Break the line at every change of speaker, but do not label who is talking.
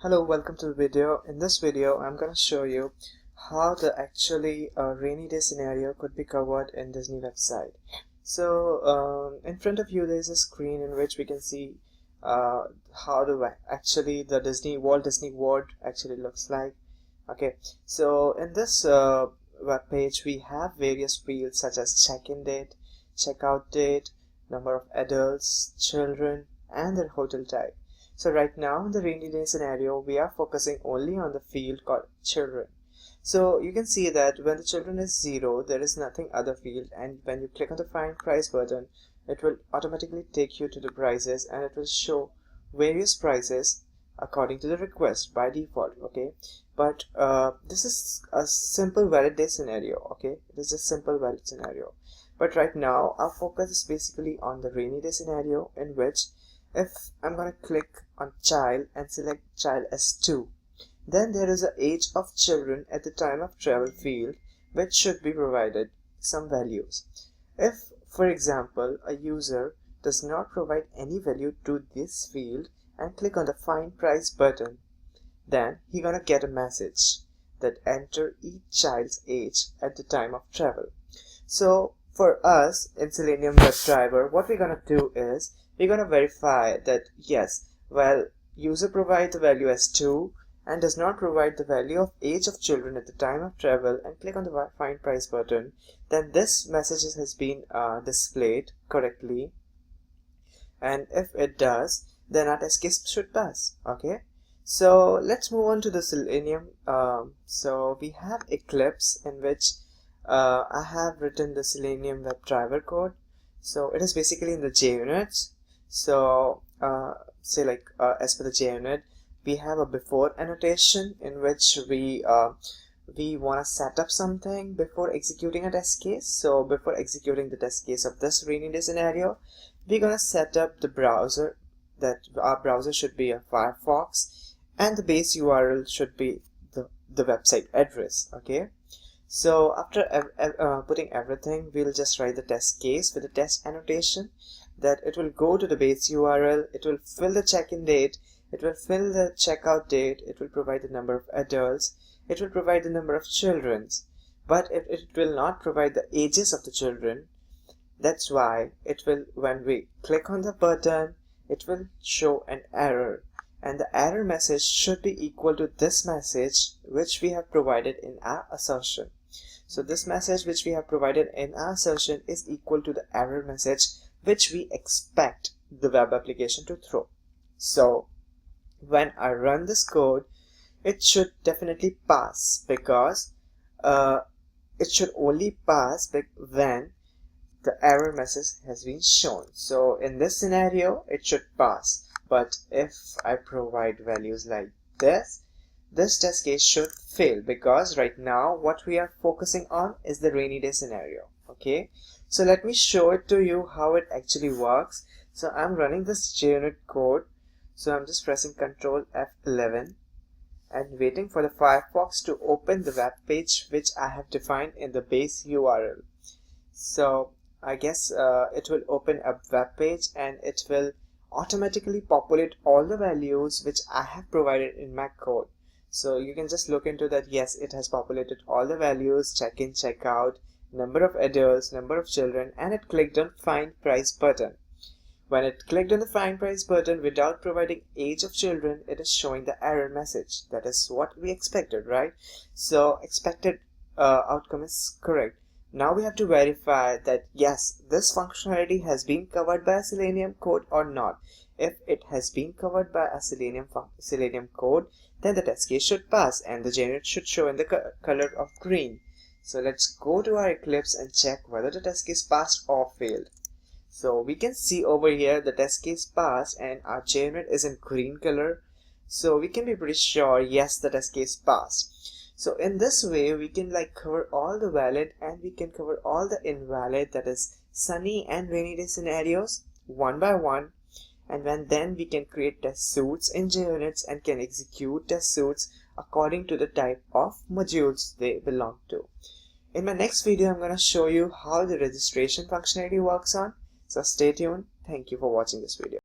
Hello, welcome to the video. In this video, I'm going to show you how the actually rainy day scenario could be covered in Disney website. So in front of you, there's a screen in which we can see how the Walt Disney World actually looks like. Okay, so in this web page, we have various fields such as check-in date, checkout date, number of adults, children, and their hotel type. So right now in the rainy day scenario, we are focusing only on the field called children. So you can see that when the children is 0, there is nothing other field, and when you click on the find price button, it will automatically take you to the prices and it will show various prices according to the request by default. Okay, but this is a simple valid day scenario. Okay, it is a simple valid scenario, but right now our focus is basically on the rainy day scenario, in which if I'm going to click on child and select child as 2, then there is an age of children at the time of travel field which should be provided some values. If, for example, a user does not provide any value to this field and click on the find price button, then he gonna get a message that enter each child's age at the time of travel. So for us in Selenium WebDriver, what we're gonna do is we're going to verify that yes, well, user provides the value as 2 and does not provide the value of age of children at the time of travel, and click on the find price button, then this message has been displayed correctly, and if it does, then our test case should pass. Okay, so let's move on to the Selenium. So we have Eclipse, in which I have written the Selenium WebDriver code. So it is basically in the JUnit. So as per the JUnit, we have a before annotation in which we want to set up something before executing a test case. So before executing the test case of this rainy day scenario, we're gonna set up the browser. That our browser should be a Firefox, and the base URL should be the website address. Okay, so after putting everything, we'll just write the test case with the test annotation, that it will go to the base URL, it will fill the check-in date, it will fill the checkout date, it will provide the number of adults, it will provide the number of children, but it will not provide the ages of the children. That's why it will, when we click on the button, it will show an error, and the error message should be equal to this message which we have provided in our assertion. So this message which we have provided in our assertion is equal to the error message which we expect the web application to throw. So when I run this code, it should definitely pass, because it should only pass when the error message has been shown. So in this scenario, it should pass. But if I provide values like this test case should fail, because right now what we are focusing on is the rainy day scenario. Okay, so let me show it to you how it actually works. So I'm running this JUnit code. So I'm just pressing Ctrl F11 and waiting for the Firefox to open the web page which I have defined in the base URL. So I guess it will open a web page and it will automatically populate all the values which I have provided in my code. So you can just look into that. Yes, it has populated all the values: check-in, check-out, number of adults, number of children, and it clicked on find price button. When it clicked on the find price button without providing age of children, it is showing the error message. That is what we expected, right? So expected outcome is correct. Now we have to verify that yes, this functionality has been covered by a Selenium code or not. If it has been covered by a Selenium code, then the test case should pass and the JUnit should show in the color of green. So let's go to our Eclipse and check whether the test case passed or failed. So we can see over here the test case passed and our JUnit is in green color. So we can be pretty sure yes, the test case passed. So in this way we can cover all the valid and we can cover all the invalid, that is sunny and rainy day scenarios, one by one. And then we can create test suites in JUnits and can execute test suites according to the type of modules they belong to. In my next video, I'm going to show you how the registration functionality works on. So stay tuned. Thank you for watching this video.